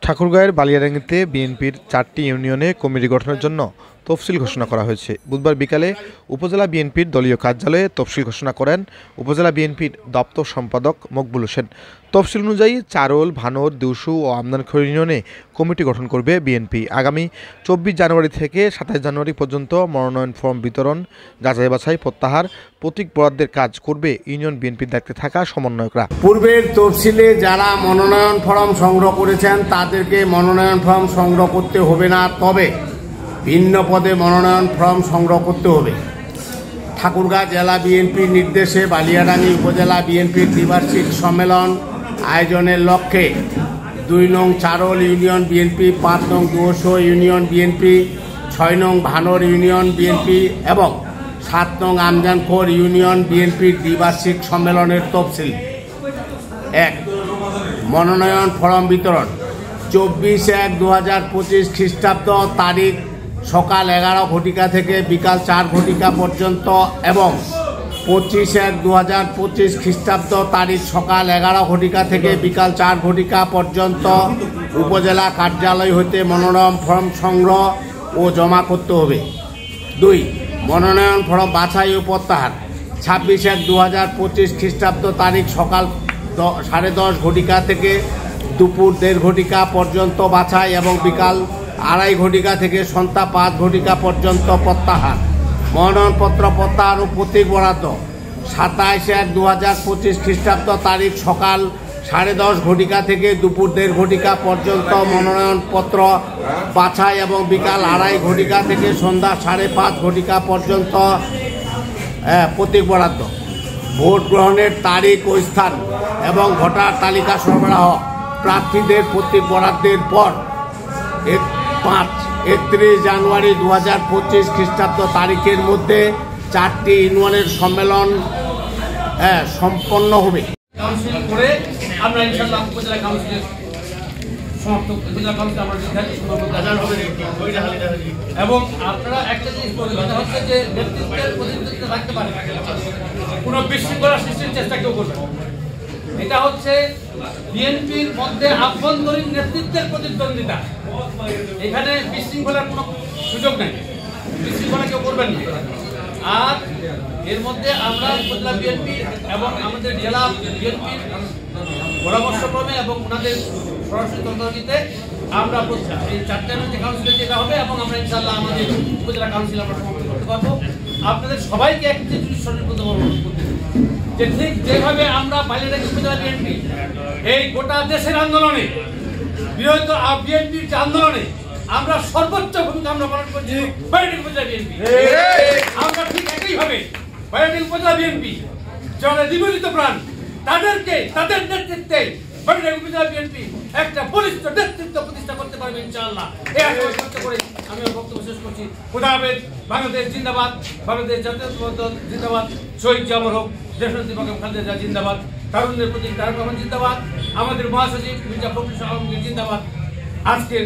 ঠাকুরগাঁয়ের বালিয়াডাঙ্গিতে বিএনপির 4টি ইউনিয়নে কমিটি গঠনের জন্য তফসিল ঘোষণা করা হয়েছে। বুধবার বিকালে উপজেলা বিএনপির দলীয় কার্যালয়ে তফসিল ঘোষণা করেন উপজেলা বিএনপির দপ্তর সম্পাদক মকবুল হোসেন। তফসিল অনুযায়ী চারোল, ভানোর, দিউসু ও আমদানখোর ইউনিয়নে কমিটি গঠন করবে বিএনপি। আগামী 24 জানুয়ারি থেকে 27 জানুয়ারি পর্যন্ত মনোনয়ন ফর্ম বিতরণ, যাচাই বাছাই, প্রত্যাহার, প্রতীক বরাদ্দের কাজ করবে ইউনিয়ন বিএনপির দায়িত্বে থাকা সমন্বয়করা। পূর্বের তফসিলে যারা মনোনয়ন ফর্ম সংগ্রহ করেছেন তাদেরকে মনোনয়ন ফর্ম সংগ্রহ করতে হবে না, তবে ভিন্ন পদে মনোনয়ন ফর্ম সংগ্রহ করতে হবে। ঠাকুরগাঁ জেলা বিএনপির নির্দেশে বালিয়াডাঙ্গি উপজেলা বিএনপির দ্বিবার্ষিক সম্মেলন আয়োজনের লক্ষ্যে 2 নং চারোল ইউনিয়ন বিএনপি, 5 নং দিউসু ইউনিয়ন বিএনপি, 6 নং ভানোর ইউনিয়ন বিএনপি এবং 7 নং আমজানখোর ইউনিয়ন বিএনপির দ্বিবার্ষিক সম্মেলনের তফসিল। 1. মনোনয়ন ফর্ম বিতরণ 24/1/2025 খ্রিস্টাব্দ তারিখ সকাল 11 ঘটিকা থেকে বিকাল 4 ঘটিকা পর্যন্ত এবং 25/1/2025 খ্রিস্টাব্দ তারিখ সকাল 11 ঘটিকা থেকে বিকাল 4 ঘটিকা পর্যন্ত উপজেলা কার্যালয় হতে মনোনয়ন ফর্ম সংগ্রহ ও জমা করতে হবে। 2. মনোনয়ন ফর্ম বাছাই ও প্রত্যাহার 26/1/2025 খ্রিস্টাব্দ তারিখ সকাল 10:30 ঘটিকা থেকে দুপুর 1:30 ঘটিকা পর্যন্ত বাছাই এবং বিকাল 2:30 ঘটিকা থেকে সন্ধ্যা 5 ঘটিকা পর্যন্ত প্রত্যাহার। মনোনয়নপত্র প্রত্যাহার ও প্রতীক বরাদ্দ 27/1/2025 খ্রিস্টাব্দ তারিখ সকাল 10:30 ঘটিকা থেকে দুপুর 1:30 ঘটিকা পর্যন্ত মনোনয়নপত্র বাছাই এবং বিকাল 2:30 ঘটিকা থেকে সন্ধ্যা 5:30 ঘটিকা পর্যন্ত প্রতীক বরাদ্দ। ভোট গ্রহণের তারিখ ও স্থান এবং ভোটার তালিকা সরবরাহ প্রার্থীদের প্রতীক বরাদ্দের পর 31 জানুয়ারি 2025 খ্রিস্টাব্দ তারিখের মধ্যে 4টি ইউনিয়নের সম্মেলন সম্পন্ন হবে। এবং আপনারা একটা জিনিস বলতে হচ্ছে যে নেতৃত্বের প্রতিনিধিত্ব থাকতে পারে, কোনো বিশৃঙ্খলা সৃষ্টির চেষ্টা কেউ করবে। এটা হচ্ছে বিএনপির মধ্যে আভ্যন্তরীণ নেতৃত্বের প্রতিদ্বন্দ্বিতা। এখানে বিশৃঙ্খলার কোনো সুযোগ নেই, বিশৃঙ্খলা কেউ করবেন না। আর এর মধ্যে আমরা উপজেলা বিএনপি এবং আমাদের জেলা বিএনপির পরামর্শক্রমে এবং ওনাদের সরাসরি তদারকিতে আমরা এই 4টা যে কাউন্সিলে যেটা হবে এবং আমরা ইনশাআল্লাহ আমাদের উপজেলা কাউন্সিল আমরা সমাপ্ত করতে পারবো। আপনাদের সবাইকে একটি জিনিস স্মরণ অনুরোধ করতে যে ঠিক যেভাবে আমরা বালিয়াডাঙ্গি উপজেলা বিএনপি এই গোটা দেশের আন্দোলনে বৃহত্তর বিএনপির যে আন্দোলনে আমরা সর্বোচ্চ ভূমিকা আমরা পালন করছি বালিয়াডাঙ্গি উপজেলা বিএনপি। আমরা ঠিক একইভাবে বালিয়াডাঙ্গি উপজেলা বিএনপি যারা নিবেদিত প্রাণ তাদেরকে তাদের নেতৃত্বে বালিয়াডাঙ্গি উপজেলা বিএনপি একটা বলিষ্ঠ নেতৃত্ব প্রতিষ্ঠা করতে পারবে ইনশাআল্লাহ। এই আশা ব্যক্ত করে আমি বক্তব্য শেষ করছি। খোদা হাফেজ। বাংলাদেশ জিন্দাবাদ, বাংলাদেশ জাতীয়তাবাদী দল জিন্দাবাদ, শহীদ জামর হোক, দেশনেত্রী বেগম খালেদা জিন্দাবাদ, তারুণ্যের প্রতীক তারেক রহমান জিন্দাবাদ, আমাদের মহাসচিব মির্জা ফখরুল ইসলাম আলমগীর জিন্দাবাদ। আজকের